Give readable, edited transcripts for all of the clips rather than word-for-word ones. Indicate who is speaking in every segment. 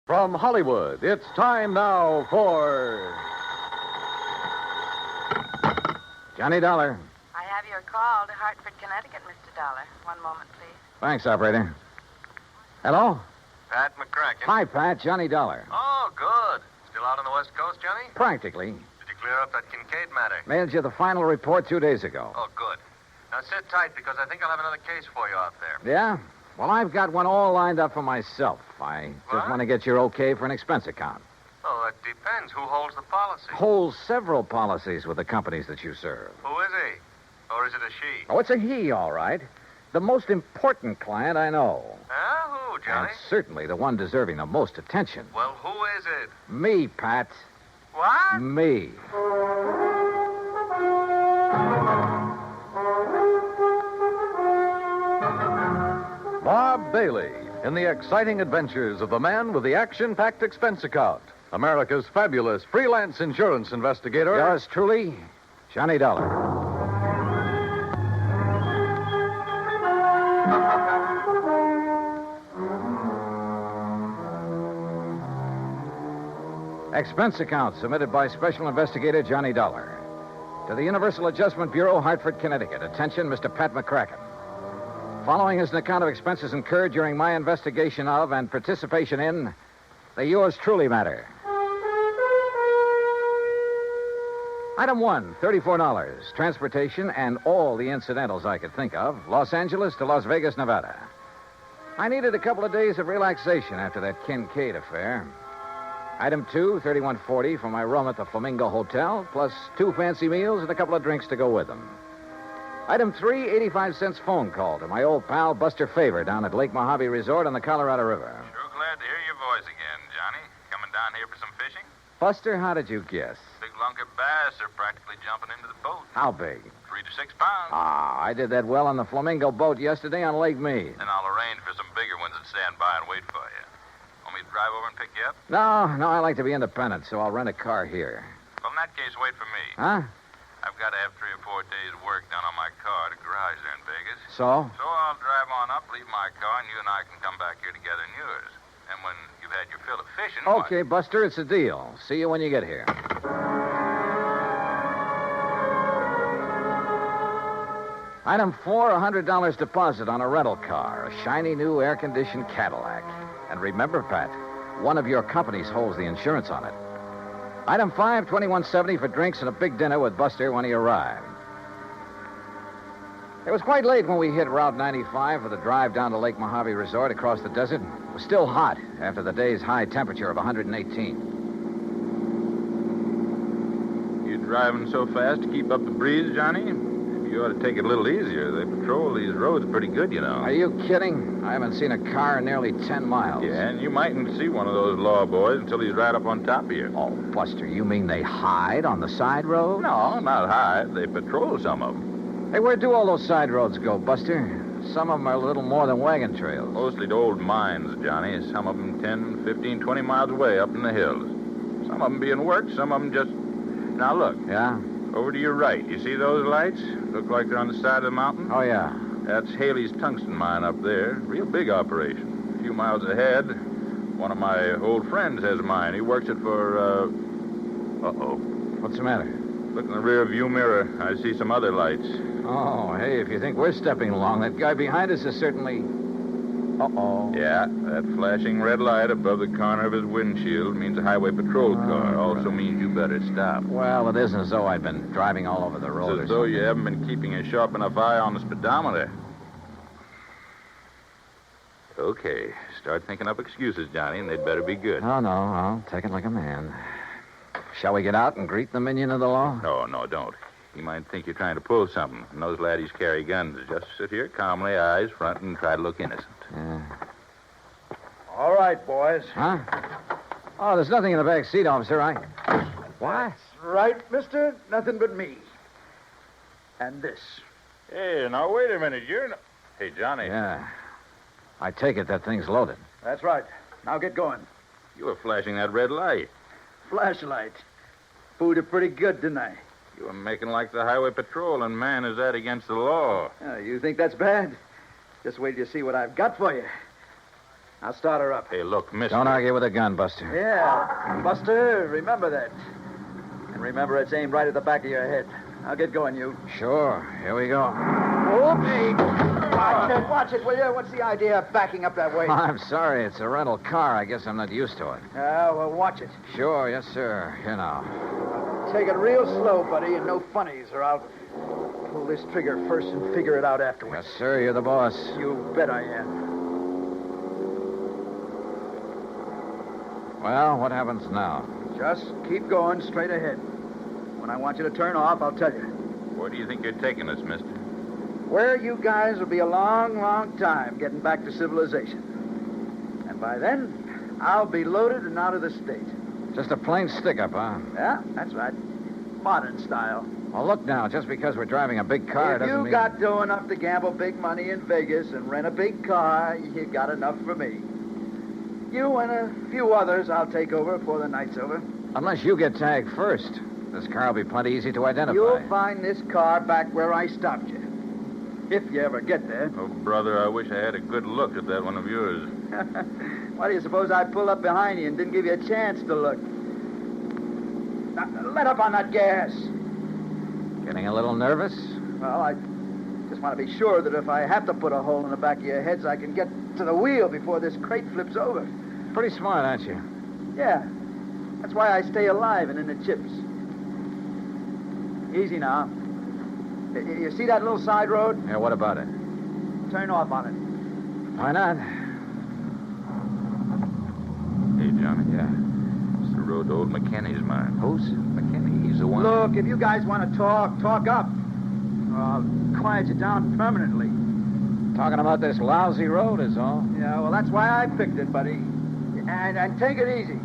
Speaker 1: From Hollywood, it's time now for... Johnny Dollar.
Speaker 2: I have your call to Hartford, Connecticut, Mr. Dollar. One moment, please.
Speaker 1: Thanks, operator. Hello?
Speaker 3: Pat McCracken.
Speaker 1: Hi, Pat. Johnny Dollar.
Speaker 3: Oh, good. Still out on the West Coast, Johnny?
Speaker 1: Practically.
Speaker 3: Did you clear up that Kincaid matter?
Speaker 1: Mailed you the final report 2 days ago.
Speaker 3: Oh, good. Now sit tight because I think I'll have another case for you out there.
Speaker 1: Yeah? Well, I've got one all lined up for myself. I just
Speaker 3: What?
Speaker 1: want to get your okay for an expense account.
Speaker 3: Well, that depends. Who holds the policy?
Speaker 1: Holds several policies with the companies that you serve.
Speaker 3: Who is he? Or is it a she?
Speaker 1: Oh, it's a he, all right. The most important client I know.
Speaker 3: Huh? Who, Johnny?
Speaker 1: And certainly the one deserving the most attention.
Speaker 3: Well, who is it?
Speaker 1: Me, Pat.
Speaker 3: What?
Speaker 1: Me.
Speaker 4: Bob Bailey in the exciting adventures of the man with the action-packed expense account. America's fabulous freelance insurance investigator.
Speaker 1: Yours truly, Johnny Dollar. Expense account submitted by Special Investigator Johnny Dollar. To the Universal Adjustment Bureau, Hartford, Connecticut. Attention, Mr. Pat McCracken. Following is an account of expenses incurred during my investigation of and participation in the yours truly matter. Item 1, $34. Transportation and all the incidentals I could think of. Los Angeles to Las Vegas, Nevada. I needed a couple of days of relaxation after that Kincaid affair. Item 2, $31.40 for my room at the Flamingo Hotel, plus 2 fancy meals and a couple of drinks to go with them. Item 3, 85 cents phone call to my old pal Buster Favor down at Lake Mojave Resort on the Colorado River.
Speaker 3: Sure glad to hear your voice again, Johnny. Coming down here for some fishing?
Speaker 1: Buster, how did you guess?
Speaker 3: Big lunker bass are practically jumping into the boat.
Speaker 1: How big?
Speaker 3: 3 to 6 pounds.
Speaker 1: I did that well on the Flamingo boat yesterday on Lake Mead.
Speaker 3: Then I'll arrange for some bigger ones that stand by and wait for you. Want me to drive over and pick you up?
Speaker 1: No, I like to be independent, so I'll rent a car here.
Speaker 3: Well, in that case, wait for me.
Speaker 1: Huh?
Speaker 3: I've got to have 3 or 4 days' work done on my car at a garage there in Vegas.
Speaker 1: So?
Speaker 3: So I'll drive on up, leave my car, and you and I can come back here together in yours. And when you've had your fill of fishing...
Speaker 1: Okay, Buster, it's a deal. See you when you get here. Item 4, $100 deposit on a rental car, a shiny new air-conditioned Cadillac. And remember, Pat, one of your companies holds the insurance on it. Item 5, $21.70 for drinks and a big dinner with Buster when he arrived. It was quite late when we hit Route 95 for the drive down to Lake Mojave Resort across the desert. It was still hot after the day's high temperature of 118.
Speaker 5: You driving so fast to keep up the breeze, Johnny? Maybe you ought to take it a little easier. They patrol these roads pretty good, you know.
Speaker 1: Are you kidding? I haven't seen a car in nearly 10 miles.
Speaker 5: Yeah, and you mightn't see one of those law boys until he's right up on top of you.
Speaker 1: Oh, Buster, you mean they hide on the side road?
Speaker 5: No, not hide. They patrol some of them.
Speaker 1: Hey, where do all those side roads go, Buster? Some of them are a little more than wagon trails.
Speaker 5: Mostly to old mines, Johnny. Some of them 10, 15, 20 miles away up in the hills. Some of them being worked, some of them just... Now, look.
Speaker 1: Yeah?
Speaker 5: Over to your right. You see those lights? Look like they're on the side of the mountain?
Speaker 1: Oh, yeah.
Speaker 5: That's Haley's tungsten mine up there. Real big operation. A few miles ahead, one of my old friends has a mine. He works it for, Uh-oh.
Speaker 1: What's the matter?
Speaker 5: Look in the rear view mirror. I see some other lights.
Speaker 1: Oh, hey, if you think we're stepping along, that guy behind us is certainly... Uh-oh.
Speaker 5: Yeah, that flashing red light above the corner of his windshield means a highway patrol car. Also means you better stop.
Speaker 1: Well, it isn't as though I'd been driving all over the road.
Speaker 5: It's as though you haven't been keeping a sharp enough eye on the speedometer. Okay, start thinking up excuses, Johnny, and they'd better be good.
Speaker 1: No, I'll take it like a man. Shall we get out and greet the minion of the law?
Speaker 5: No, don't. He might think you're trying to pull something. And those laddies carry guns. Just sit here calmly, eyes front, and try to look innocent.
Speaker 1: Yeah.
Speaker 6: All right, boys.
Speaker 1: Huh? Oh, there's nothing in the back seat, officer. What?
Speaker 6: Right, mister? Nothing but me. And this.
Speaker 5: Hey, now, wait a minute. You're not... Hey, Johnny.
Speaker 1: Yeah. I take it that thing's loaded.
Speaker 6: That's right. Now get going.
Speaker 5: You were flashing that red light.
Speaker 6: Flashlight. Fooled you pretty good, didn't I?
Speaker 5: You were making like the highway patrol, and man, is that against the law.
Speaker 6: You think that's bad? Just wait till you see what I've got for you. I'll start her up.
Speaker 5: Hey, look, mister.
Speaker 1: Don't argue with a gun, Buster.
Speaker 6: Yeah, Buster, remember that. And remember it's aimed right at the back of your head. I'll get going, you.
Speaker 1: Sure. Here we go.
Speaker 6: Whoopsie! Watch it, will you? What's the idea of backing up that way?
Speaker 1: I'm sorry. It's a rental car. I guess I'm not used to it.
Speaker 6: Well, watch it.
Speaker 1: Sure. Yes, sir. Here now.
Speaker 6: Take it real slow, buddy, and no funnies, or I'll pull this trigger first and figure it out afterwards.
Speaker 1: Yes, sir. You're the boss.
Speaker 6: You bet I am.
Speaker 1: Well, what happens now?
Speaker 6: Just keep going straight ahead. When I want you to turn off, I'll tell you.
Speaker 5: Where do you think you're taking us, mister?
Speaker 6: Where you guys will be a long, long time getting back to civilization. And by then, I'll be loaded and out of the state.
Speaker 1: Just a plain stick-up, huh?
Speaker 6: Yeah, that's right. Modern style.
Speaker 1: Well, look now. Just because we're driving a big car
Speaker 6: If
Speaker 1: doesn't
Speaker 6: you
Speaker 1: mean...
Speaker 6: got dough enough to gamble big money in Vegas and rent a big car, you got enough for me. You and a few others I'll take over before the night's over.
Speaker 1: Unless you get tagged first. This car will be plenty easy to identify.
Speaker 6: You'll find this car back where I stopped you. If you ever get there.
Speaker 5: Oh, brother, I wish I had a good look at that one of yours.
Speaker 6: Why do you suppose I pulled up behind you and didn't give you a chance to look? Now, let up on that gas.
Speaker 1: Getting a little nervous?
Speaker 6: Well, I just want to be sure that if I have to put a hole in the back of your heads, I can get to the wheel before this crate flips over.
Speaker 1: Pretty smart, aren't you?
Speaker 6: Yeah. That's why I stay alive and in the chips. Easy now. You see that little side road?
Speaker 1: Yeah, what about it?
Speaker 6: Turn off on it.
Speaker 1: Why not?
Speaker 5: Hey, Johnny.
Speaker 1: Yeah.
Speaker 5: It's the road to old McKinney's mine.
Speaker 1: Who's?
Speaker 5: McKinney, he's the one.
Speaker 6: Look, if you guys want to talk up. Or I'll quiet you down permanently.
Speaker 1: Talking about this lousy road is all.
Speaker 6: Yeah, well, that's why I picked it, buddy. And take it easy.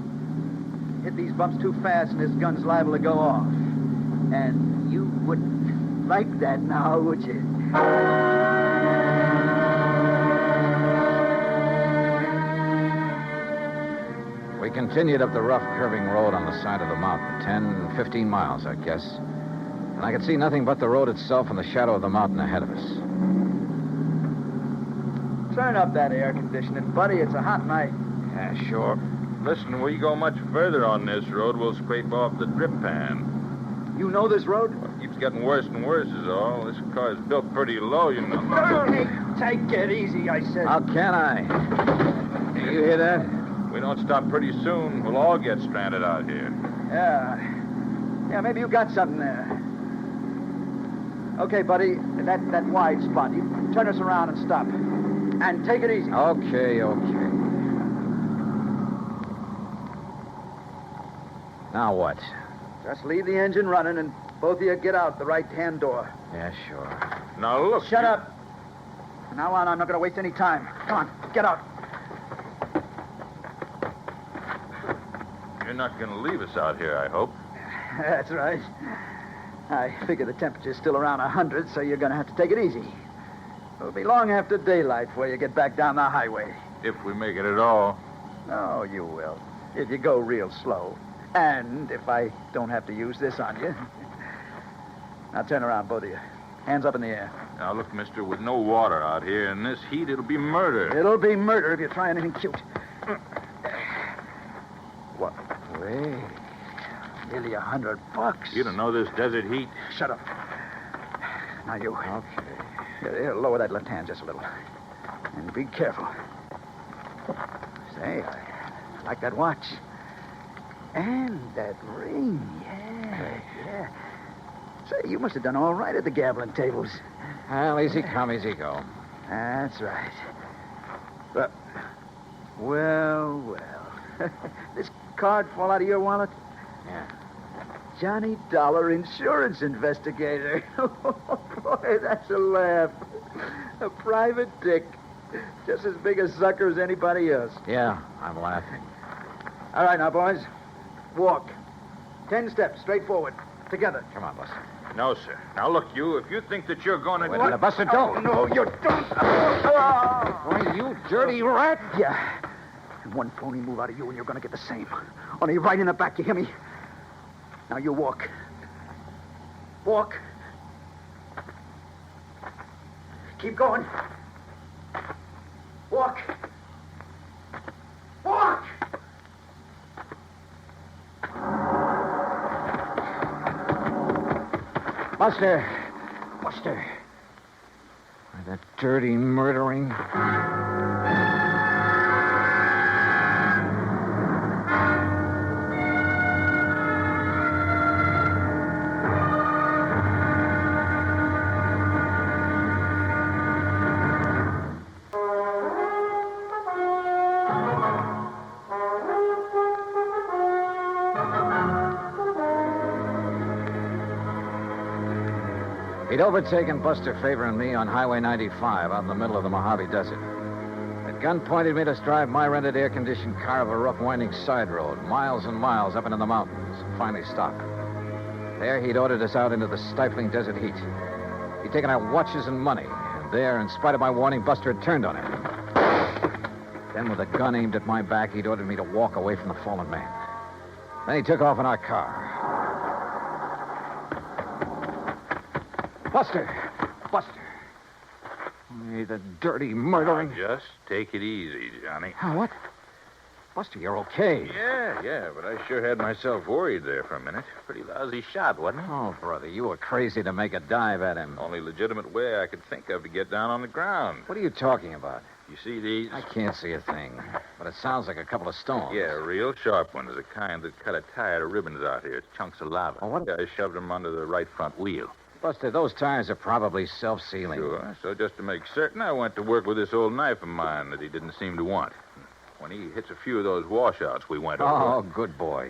Speaker 6: Hit these bumps too fast and this gun's liable to go off. And you wouldn't like that now, would you?
Speaker 1: We continued up the rough, curving road on the side of the mountain. 10, 15 miles, I guess. And I could see nothing but the road itself and the shadow of the mountain ahead of us.
Speaker 6: Turn up that air conditioning, buddy. It's a hot night.
Speaker 1: Yeah, sure.
Speaker 5: Listen, we go much further on this road, we'll scrape off the drip pan.
Speaker 6: You know this road?
Speaker 5: Well, it keeps getting worse and worse is all. This car is built pretty low, you know.
Speaker 6: Hey, take it easy, I said.
Speaker 1: How can I? You hear that?
Speaker 5: If we don't stop pretty soon, we'll all get stranded out here.
Speaker 6: Yeah, maybe you got something there. Okay, buddy, that wide spot. You turn us around and stop. And take it easy.
Speaker 1: Okay. Now what?
Speaker 6: Just leave the engine running and both of you get out the right-hand door.
Speaker 1: Yeah, sure.
Speaker 5: Now, look.
Speaker 6: Shut up. From now on, I'm not going to waste any time. Come on, get out.
Speaker 5: You're not going to leave us out here, I hope.
Speaker 6: That's right. I figure the temperature's still around 100, so you're going to have to take it easy. It'll be long after daylight before you get back down the highway.
Speaker 5: If we make it at all.
Speaker 6: Oh, you will. If you go real slow. And if I don't have to use this on you. Now turn around, both of you. Hands up in the air.
Speaker 5: Now, look, mister, with no water out here in this heat, it'll be murder.
Speaker 6: It'll be murder if you try anything cute.
Speaker 1: What?
Speaker 6: Wait. Nearly $100.
Speaker 5: You don't know this desert heat.
Speaker 6: Shut up. Now you.
Speaker 1: Okay.
Speaker 6: Here, lower that left hand just a little. And be careful. Say, I like that watch. And that ring. Yeah. Say, you must have done all right at the gambling tables.
Speaker 1: Well, easy come, easy go.
Speaker 6: That's right. But, well. This card fall out of your wallet?
Speaker 1: Yeah.
Speaker 6: Johnny Dollar, insurance investigator. Oh, boy, that's a laugh. A private dick. Just as big a sucker as anybody else.
Speaker 1: Yeah, I'm laughing.
Speaker 6: All right, now, boys. Walk. 10 steps, straight forward. Together.
Speaker 1: Come on, Buster.
Speaker 5: No, sir. Now, look, you, if you think that you're going to...
Speaker 1: Wait a minute, Buster, don't.
Speaker 6: Oh, no, you don't.
Speaker 1: Boy, you dirty rat.
Speaker 6: Yeah. And one phony move out of you and you're going to get the same. Only right in the back, you hear me? Now you walk. Walk. Keep going. Walk.
Speaker 1: Buster! Buster! That dirty murdering... He'd overtaken Buster Favor and me on Highway 95 out in the middle of the Mojave Desert. At gunpoint, he'd made us drive my rented air-conditioned car over a rough, winding side road, miles and miles up into the mountains, and finally stopped. There, he'd ordered us out into the stifling desert heat. He'd taken our watches and money, and there, in spite of my warning, Buster had turned on him. Then, with a gun aimed at my back, he'd ordered me to walk away from the fallen man. Then he took off in our car. Buster! Buster! Hey, the dirty murdering...
Speaker 5: Just take it easy, Johnny.
Speaker 1: What? Buster, you're okay.
Speaker 5: Yeah, but I sure had myself worried there for a minute. Pretty lousy shot, wasn't it?
Speaker 1: Oh, brother, you were crazy to make a dive at him.
Speaker 5: Only legitimate way I could think of to get down on the ground.
Speaker 1: What are you talking about?
Speaker 5: You see these?
Speaker 1: I can't see a thing, but it sounds like a couple of stones.
Speaker 5: Yeah, real sharp ones, the kind that cut a tire to ribbons out here. It's chunks of lava.
Speaker 1: Oh, what?
Speaker 5: I shoved them under the right front wheel.
Speaker 1: Buster, those tires are probably self-sealing.
Speaker 5: Sure. So just to make certain, I went to work with this old knife of mine that he didn't seem to want. When he hits a few of those washouts, we went over.
Speaker 1: Oh, good boy.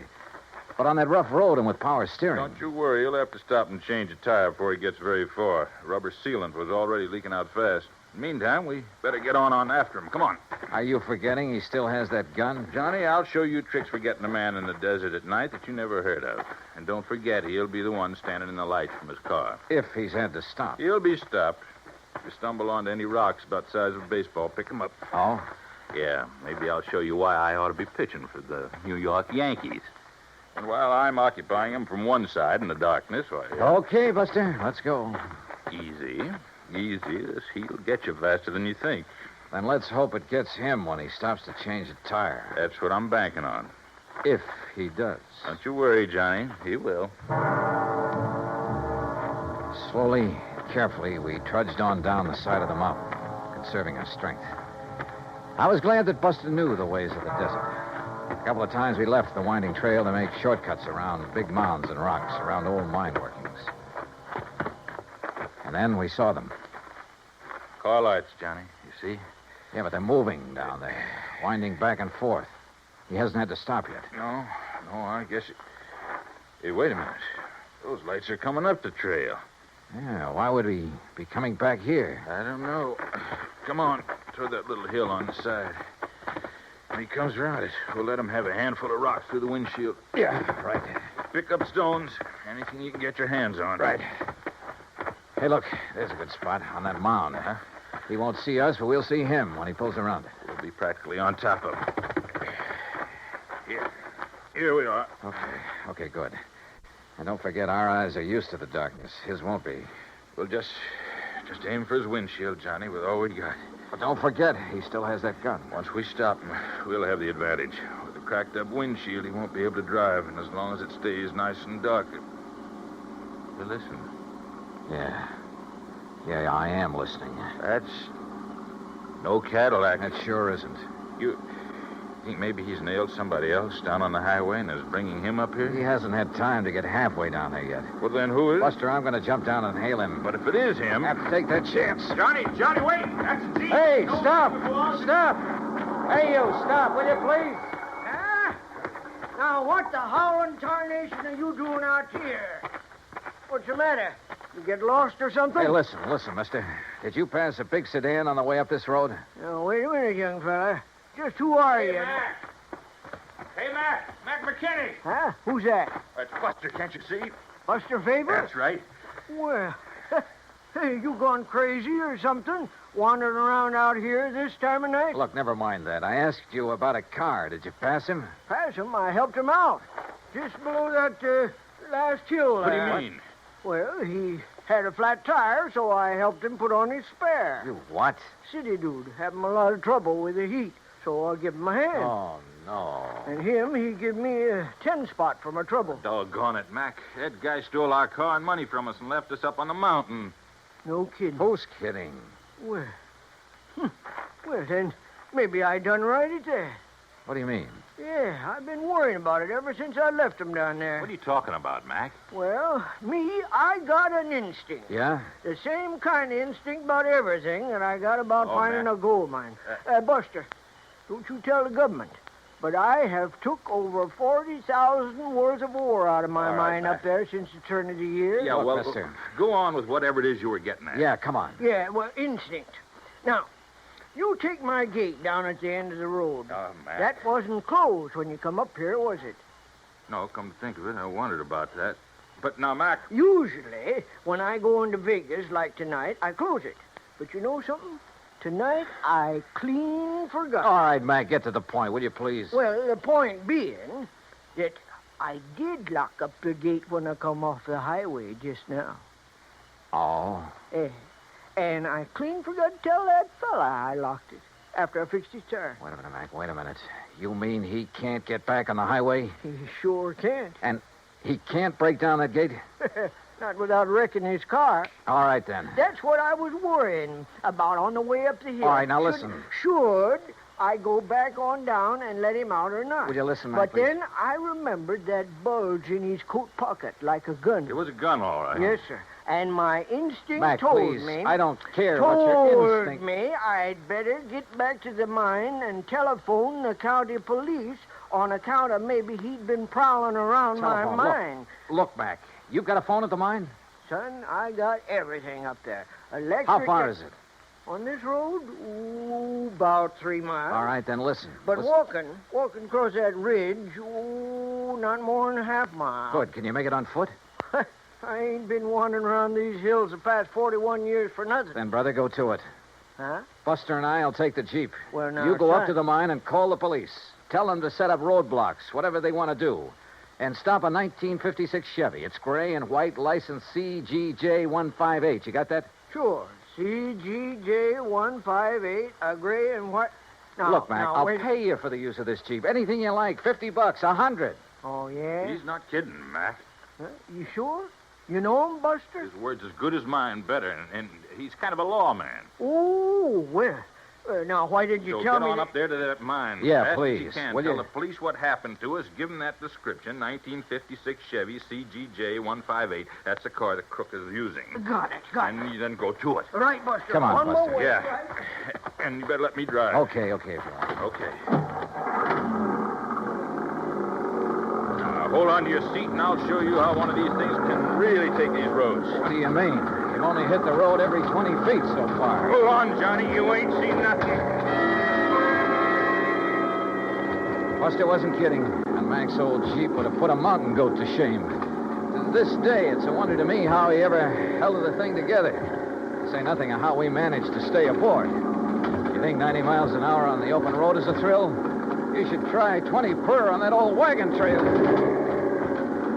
Speaker 1: But on that rough road and with power steering...
Speaker 5: Don't you worry. He'll have to stop and change a tire before he gets very far. Rubber sealant was already leaking out fast. Meantime, we better get on after him. Come on.
Speaker 1: Are you forgetting he still has that gun?
Speaker 5: Johnny, I'll show you tricks for getting a man in the desert at night that you never heard of. And don't forget, he'll be the one standing in the light from his car.
Speaker 1: If he's had to stop.
Speaker 5: He'll be stopped. If you stumble onto any rocks about the size of a baseball, pick him up.
Speaker 1: Oh?
Speaker 5: Yeah, maybe I'll show you why I ought to be pitching for the New York Yankees. And while I'm occupying him from one side in the darkness, why...
Speaker 1: Okay, Buster, let's go.
Speaker 5: Easy. This heat'll get you faster than you think.
Speaker 1: Then let's hope it gets him when he stops to change a tire.
Speaker 5: That's what I'm banking on.
Speaker 1: If he does.
Speaker 5: Don't you worry, Johnny. He will.
Speaker 1: Slowly, carefully, we trudged on down the side of the mountain, conserving our strength. I was glad that Buster knew the ways of the desert. A couple of times we left the winding trail to make shortcuts around big mounds and rocks, around old mine workings. And then we saw them.
Speaker 5: Car lights, Johnny. You see?
Speaker 1: Yeah, but they're moving down there, winding back and forth. He hasn't had to stop yet.
Speaker 5: No, I guess it... Hey, wait a minute. Those lights are coming up the trail.
Speaker 1: Yeah, why would he be coming back here?
Speaker 5: I don't know. Come on, toward that little hill on the side. When he comes around it, we'll let him have a handful of rocks through the windshield.
Speaker 1: Yeah, right.
Speaker 5: Pick up stones, anything you can get your hands on.
Speaker 1: Right. Hey, look, there's a good spot on that mound. Huh? He won't see us, but we'll see him when he pulls around it.
Speaker 5: We'll be practically on top of him. Here we are.
Speaker 1: Okay, good. And don't forget, our eyes are used to the darkness. His won't be.
Speaker 5: We'll just aim for his windshield, Johnny, with all we got.
Speaker 1: But don't forget, he still has that gun.
Speaker 5: Once we stop him, we'll have the advantage. With a cracked-up windshield, he won't be able to drive, and as long as it stays nice and dark... You listen.
Speaker 1: Yeah, I am listening.
Speaker 5: That's no Cadillac.
Speaker 1: That sure isn't.
Speaker 5: You think maybe he's nailed somebody else down on the highway and is bringing him up here?
Speaker 1: He hasn't had time to get halfway down there yet.
Speaker 5: Well, then who is?
Speaker 1: Buster, I'm going to jump down and hail him.
Speaker 5: But if it is him...
Speaker 1: I have to take that chance.
Speaker 5: Johnny, wait! That's Zeke!
Speaker 1: Hey, stop! Stop! Hey, you, stop, will you, please?
Speaker 7: Now, what the howling tarnation are you doing out here? What's the matter? You get lost or something?
Speaker 1: Hey, listen, mister. Did you pass a big sedan on the way up this road?
Speaker 7: Now, wait a minute, young fella. Just who are you?
Speaker 5: Hey, Mac McKinney!
Speaker 7: Huh? Who's that?
Speaker 5: That's Buster, can't you see?
Speaker 7: Buster Faber?
Speaker 5: That's right.
Speaker 7: Well, hey, you gone crazy or something? Wandering around out here this time of night?
Speaker 1: Look, never mind that. I asked you about a car. Did you pass him?
Speaker 7: Pass him? I helped him out. Just below that last hill.
Speaker 5: What do you mean?
Speaker 7: Well, he had a flat tire, so I helped him put on his spare.
Speaker 1: You what?
Speaker 7: City dude, having a lot of trouble with the heat, so I'll give him a hand.
Speaker 1: Oh, No.
Speaker 7: And him, he give me a 10-spot for my trouble.
Speaker 5: Doggone it, Mac. That guy stole our car and money from us and left us up on the mountain.
Speaker 7: No kidding.
Speaker 1: Who's kidding?
Speaker 7: Well, well, then, maybe I done right at that.
Speaker 1: What do you mean?
Speaker 7: Yeah, I've been worrying about it ever since I left him down there.
Speaker 5: What are you talking about, Mac?
Speaker 7: Well, me, I got an instinct.
Speaker 1: Yeah?
Speaker 7: The same kind of instinct about everything that I got about finding
Speaker 5: man.
Speaker 7: a gold mine. Buster, don't you tell the government. But I have took over 40,000 worth of ore out of my
Speaker 5: All right,
Speaker 7: mine
Speaker 5: Mac.
Speaker 7: up there since the turn of the year.
Speaker 5: Yeah,
Speaker 1: Look,
Speaker 5: well,
Speaker 1: mister.
Speaker 5: go on with whatever it is you were getting at.
Speaker 1: Yeah, come on.
Speaker 7: Yeah, well, instinct. Now, you take my gate down at the end of the road.
Speaker 5: Oh, Mac.
Speaker 7: That wasn't closed when you come up here, was it?
Speaker 5: No, come to think of it, I wondered about that. But now, Mac...
Speaker 7: Usually, when I go into Vegas like tonight, I close it. But you know something? Tonight, I clean forgot.
Speaker 1: All right, Mac, get to the point, will you please?
Speaker 7: Well, the point being that I did lock up the gate when I come off the highway just now.
Speaker 1: Oh.
Speaker 7: And I clean forgot to tell that fella I locked it after I fixed his tire.
Speaker 1: Wait a minute, Mac, wait a minute. You mean he can't get back on the highway?
Speaker 7: He sure can't.
Speaker 1: And he can't break down that gate?
Speaker 7: Not without wrecking his car.
Speaker 1: All right, then.
Speaker 7: That's what I was worrying about on the way up the hill.
Speaker 1: All right, now listen.
Speaker 7: Should I go back on down and let him out or not?
Speaker 1: Will you listen, Mac,
Speaker 7: But
Speaker 1: please?
Speaker 7: then I remembered that bulge in his coat pocket like a gun.
Speaker 5: It was a gun, all right.
Speaker 7: Yes, sir. And my instinct
Speaker 1: Mac,
Speaker 7: told
Speaker 1: please.
Speaker 7: me...
Speaker 1: I don't care what your
Speaker 7: told
Speaker 1: instinct...
Speaker 7: me I'd better get back to the mine and telephone the county police on account of maybe he'd been prowling around
Speaker 1: Telephone.
Speaker 7: my mine.
Speaker 1: Look, Mac, you've got a phone at the mine?
Speaker 7: Son, I got everything up there. Electric...
Speaker 1: How far is it?
Speaker 7: On this road? About 3 miles.
Speaker 1: All right, then listen.
Speaker 7: But
Speaker 1: Listen.
Speaker 7: walking across that ridge, not more than a half mile.
Speaker 1: Good. Can you make it on foot?
Speaker 7: I ain't been wandering around these hills the past 41 years for nothing.
Speaker 1: Then, brother, go to it.
Speaker 7: Huh?
Speaker 1: Buster and I'll take the Jeep.
Speaker 7: Well, now,
Speaker 1: You go up
Speaker 7: son.
Speaker 1: to the mine and call the police. Tell them to set up roadblocks, whatever they want to do. And stop a 1956 Chevy. It's gray and white, license CGJ158. You got that?
Speaker 7: Sure. CGJ158, a gray and white. Now,
Speaker 1: Look, Mac,
Speaker 7: now,
Speaker 1: I'll
Speaker 7: wait.
Speaker 1: pay you for the use of this Jeep. Anything you like. $50, $100.
Speaker 7: Oh, yeah?
Speaker 5: He's not kidding, Mac.
Speaker 7: Huh? You sure? You know him, Buster?
Speaker 5: His word's as good as mine, better, and he's kind of a lawman.
Speaker 7: Oh, well. Now, why did you
Speaker 5: So
Speaker 7: tell
Speaker 5: get
Speaker 7: me
Speaker 5: on
Speaker 7: that-
Speaker 5: up there to that mine.
Speaker 1: Yeah,
Speaker 5: fast as
Speaker 1: please.
Speaker 5: You can.
Speaker 1: Will
Speaker 5: Tell
Speaker 1: you?
Speaker 5: the police what happened to us. Give them that description, 1956 Chevy CGJ158. That's the car the crook is using.
Speaker 7: Got it.
Speaker 5: And you then go to it.
Speaker 7: Right, Buster.
Speaker 1: Come on,
Speaker 7: One more
Speaker 1: Buster.
Speaker 7: way.
Speaker 5: Yeah.
Speaker 7: Right?
Speaker 5: And you better let me drive.
Speaker 1: Okay, Flo.
Speaker 5: Okay. Now, hold on to your seat, and I'll show you how one of these things can really take these roads.
Speaker 1: What do you mean? You've only hit the road every 20 feet so far.
Speaker 5: Hold on, Johnny. You ain't seen nothing.
Speaker 1: Buster wasn't kidding. And Mac's old Jeep would have put a mountain goat to shame. To this day, it's a wonder to me how he ever held the thing together. To say nothing of how we managed to stay aboard. You think 90 miles an hour on the open road is a thrill? You should try 20 per on that old wagon trail.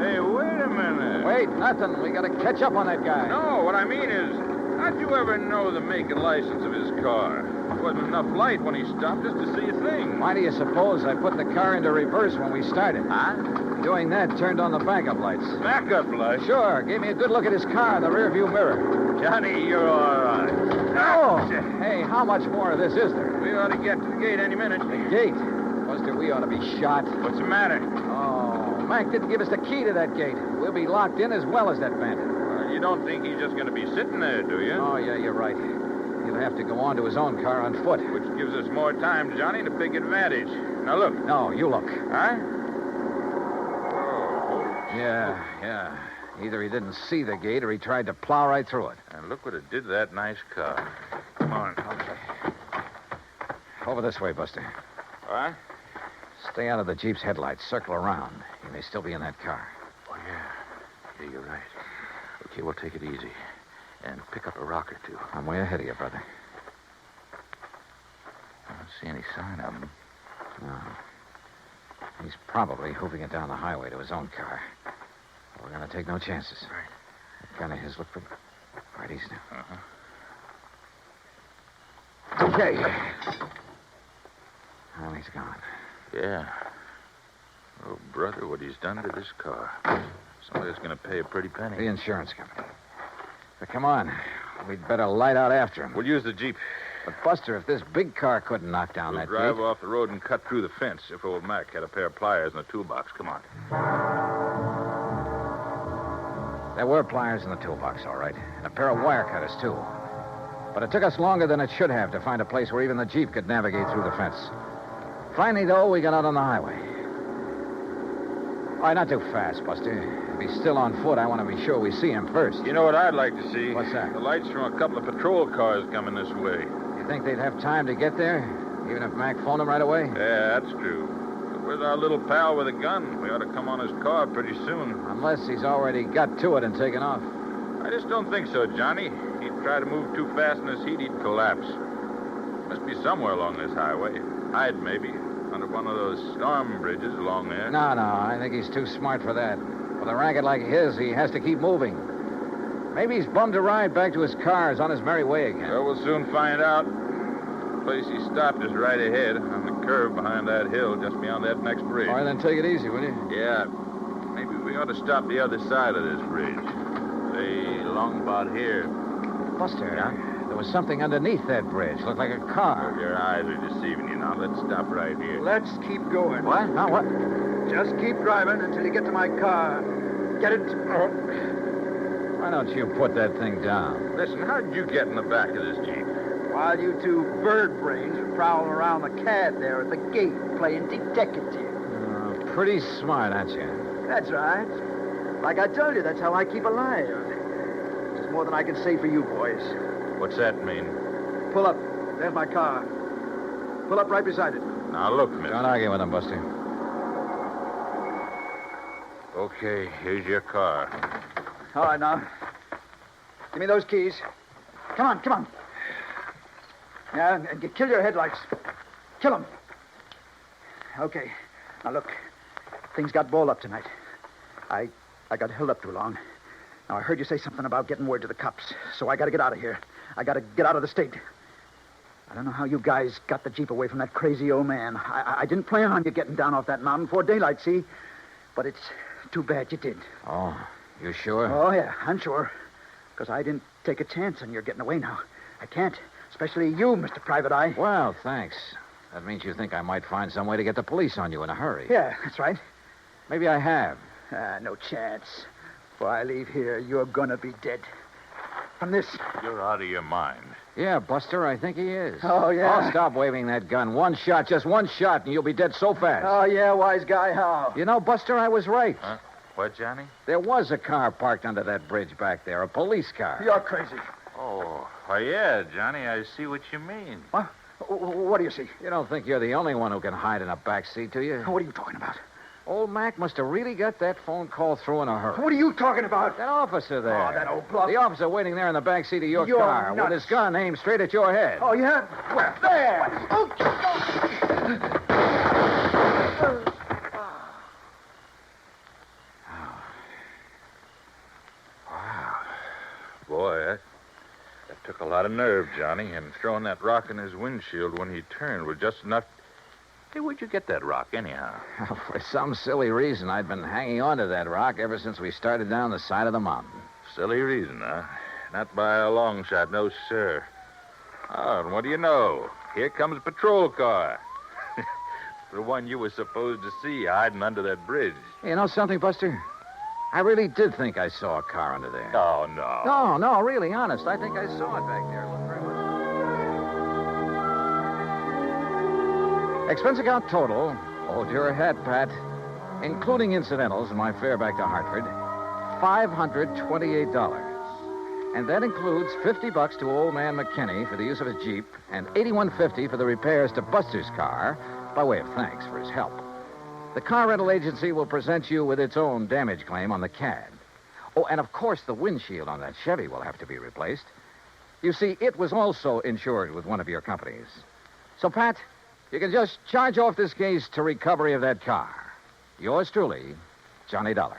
Speaker 5: Hey, wait a minute.
Speaker 1: Wait, nothing. We got to catch up on that guy.
Speaker 5: No, what I mean is, how'd you ever know the make and license of his car? There wasn't enough light when he stopped just to see a thing.
Speaker 1: Why do you suppose I put the car into reverse when we started?
Speaker 5: Huh?
Speaker 1: Doing that turned on the backup lights.
Speaker 5: Backup light?
Speaker 1: Sure, gave me a good look at his car in the rearview mirror.
Speaker 5: Johnny, you're all right.
Speaker 1: Oh, hey, how much more of this is there?
Speaker 5: We ought to get to the gate any minute.
Speaker 1: The gate. Buster, we ought to be shot.
Speaker 5: What's the matter?
Speaker 1: Oh, Mac didn't give us the key to that gate. We'll be locked in as well as that bandit.
Speaker 5: You don't think he's just going to be sitting there, do you?
Speaker 1: Oh, yeah, you're right. He'll have to go on to his own car on foot.
Speaker 5: Which gives us more time, Johnny, to take advantage. Now, look.
Speaker 1: No, you look.
Speaker 5: Huh? Oh.
Speaker 1: Yeah. Either he didn't see the gate or he tried to plow right through it.
Speaker 5: And look what it did to that nice car. Come on.
Speaker 1: Okay. Over this way, Buster.
Speaker 5: All right?
Speaker 1: Stay out of the Jeep's headlights. Circle around. He may still be in that car.
Speaker 5: Oh, yeah. Yeah, you're right. Okay, we'll take it easy. And pick up a rock or two.
Speaker 1: I'm way ahead of you, brother.
Speaker 5: I don't see any sign of him.
Speaker 1: No. He's probably hoofing it down the highway to his own car. We're going to take no chances.
Speaker 5: Right.
Speaker 1: That gun of his looked pretty... All right, easy now.
Speaker 5: Uh-huh.
Speaker 1: Okay. Well, he's gone.
Speaker 5: Yeah. brother, what he's done to this car. Somebody's going to pay a pretty penny.
Speaker 1: The insurance company. But come on. We'd better light out after him.
Speaker 5: We'll use the Jeep.
Speaker 1: But, Buster, if this big car couldn't knock down
Speaker 5: We'll
Speaker 1: that
Speaker 5: drive
Speaker 1: gate...
Speaker 5: off the road and cut through the fence if old Mac had a pair of pliers in the toolbox. Come on.
Speaker 1: There were pliers in the toolbox, all right. And a pair of wire cutters, too. But it took us longer than it should have to find a place where even the Jeep could navigate through the fence. Finally, though, we got out on the highway. All right, not too fast, Buster. If he's still on foot, I want to be sure we see him first.
Speaker 5: You know what I'd like to see?
Speaker 1: What's that?
Speaker 5: The lights from a couple of patrol cars coming this way.
Speaker 1: You think they'd have time to get there, even if Mac phoned them right away?
Speaker 5: Yeah, that's true. But where's our little pal with a gun? We ought to come on his car pretty soon.
Speaker 1: Unless he's already got to it and taken off.
Speaker 5: I just don't think so, Johnny. He'd try to move too fast in this heat, he'd collapse. Must be somewhere along this highway. Hide, maybe. Under one of those storm bridges along there.
Speaker 1: No, I think he's too smart for that. With a racket like his, he has to keep moving. Maybe he's bummed a ride back to his car. Is on his merry way again.
Speaker 5: Well, we'll soon find out. The place he stopped is right ahead, on the curve behind that hill, just beyond that next bridge.
Speaker 1: All right, then take it easy, will you?
Speaker 5: Yeah. Maybe we ought to stop the other side of this bridge. Say, along about here.
Speaker 1: Buster, there was something underneath that bridge. Looked like a car.
Speaker 5: Your eyes are deceiving you now. Let's stop right here.
Speaker 6: Let's keep going.
Speaker 1: What? Huh? What?
Speaker 6: Just keep driving until you get to my car. Get it?
Speaker 1: Why don't you put that thing down?
Speaker 5: Listen, how did you get in the back of this Jeep?
Speaker 6: While you two bird brains are prowling around the cad there at the gate playing detective.
Speaker 1: Pretty smart, aren't you?
Speaker 6: That's right. Like I told you, that's how I keep alive. It's more than I can say for you boys.
Speaker 5: What's that mean?
Speaker 6: Pull up. There's my car. Pull up right beside it.
Speaker 5: Now, look, mister.
Speaker 1: Don't argue with him, Buster.
Speaker 5: Okay, here's your car.
Speaker 6: All right, now. Give me those keys. Come on. Yeah, and kill your headlights. Kill them. Okay. Now, look. Things got balled up tonight. I got held up too long. Now, I heard you say something about getting word to the cops, so I got to get out of here. I got to get out of the state. I don't know how you guys got the Jeep away from that crazy old man. I didn't plan on you getting down off that mountain before daylight, see? But it's too bad you did.
Speaker 1: Oh, you sure?
Speaker 6: Oh, yeah, I'm sure. Because I didn't take a chance on your getting away now. I can't. Especially you, Mr. Private Eye.
Speaker 1: Well, thanks. That means you think I might find some way to get the police on you in a hurry.
Speaker 6: Yeah, that's right.
Speaker 1: Maybe I have.
Speaker 6: No chance. Before I leave here, you're gonna be dead. From this.
Speaker 5: You're out of your mind.
Speaker 1: Yeah, Buster, I think he is.
Speaker 6: Oh, yeah?
Speaker 1: Oh, stop waving that gun. One shot, just one shot, and you'll be dead so fast.
Speaker 6: Oh, yeah, wise guy, how?
Speaker 1: You know, Buster, I was right.
Speaker 5: Huh? What, Johnny?
Speaker 1: There was a car parked under that bridge back there, a police car.
Speaker 6: You're crazy.
Speaker 5: Oh, yeah, Johnny, I see what you mean.
Speaker 6: What? What do you see?
Speaker 1: You don't think you're the only one who can hide in a back seat, do you?
Speaker 6: What are you talking about?
Speaker 1: Old Mac must have really got that phone call through in a hurry.
Speaker 6: What are you talking about?
Speaker 1: That officer there.
Speaker 6: Oh, that old bluff.
Speaker 1: The officer waiting there in the back seat of your
Speaker 6: You're
Speaker 1: car
Speaker 6: nuts.
Speaker 1: with his gun aimed straight at your head.
Speaker 6: Oh, yeah? Where? There! Oh,
Speaker 5: Boy, that took a lot of nerve, Johnny, and throwing that rock in his windshield when he turned was just enough. Hey, where'd you get that rock, anyhow?
Speaker 1: For some silly reason, I'd been hanging on to that rock ever since we started down the side of the mountain.
Speaker 5: Silly reason, huh? Not by a long shot, no, sir. Oh, and what do you know? Here comes a patrol car. The one you were supposed to see hiding under that bridge.
Speaker 1: You know something, Buster? I really did think I saw a car under there.
Speaker 5: Oh, no.
Speaker 1: No, really, honest. I think I saw it back there. Look very much. Expense account total, hold your hat, Pat, including incidentals and my fare back to Hartford, $528. And that includes $50 to old man McKinney for the use of his Jeep and $81.50 for the repairs to Buster's car by way of thanks for his help. The car rental agency will present you with its own damage claim on the CAD. Oh, and of course the windshield on that Chevy will have to be replaced. You see, it was also insured with one of your companies. So, Pat, you can just charge off this case to recovery of that car. Yours truly, Johnny Dollar.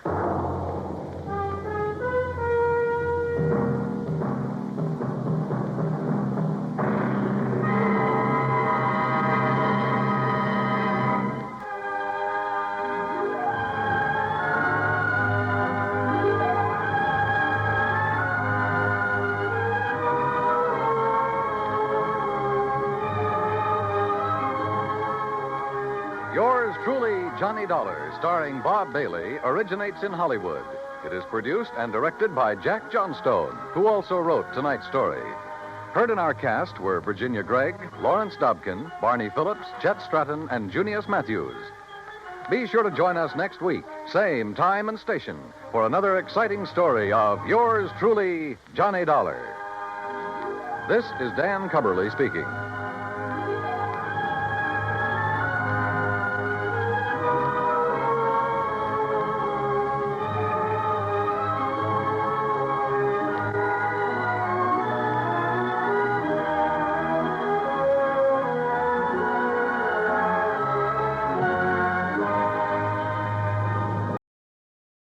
Speaker 4: Johnny Dollar, starring Bob Bailey, originates in Hollywood. It is produced and directed by Jack Johnstone, who also wrote tonight's story. Heard in our cast were Virginia Gregg, Lawrence Dobkin, Barney Phillips, Chet Stratton, and Junius Matthews. Be sure to join us next week, same time and station, for another exciting story of yours truly, Johnny Dollar. This is Dan Cubberly speaking.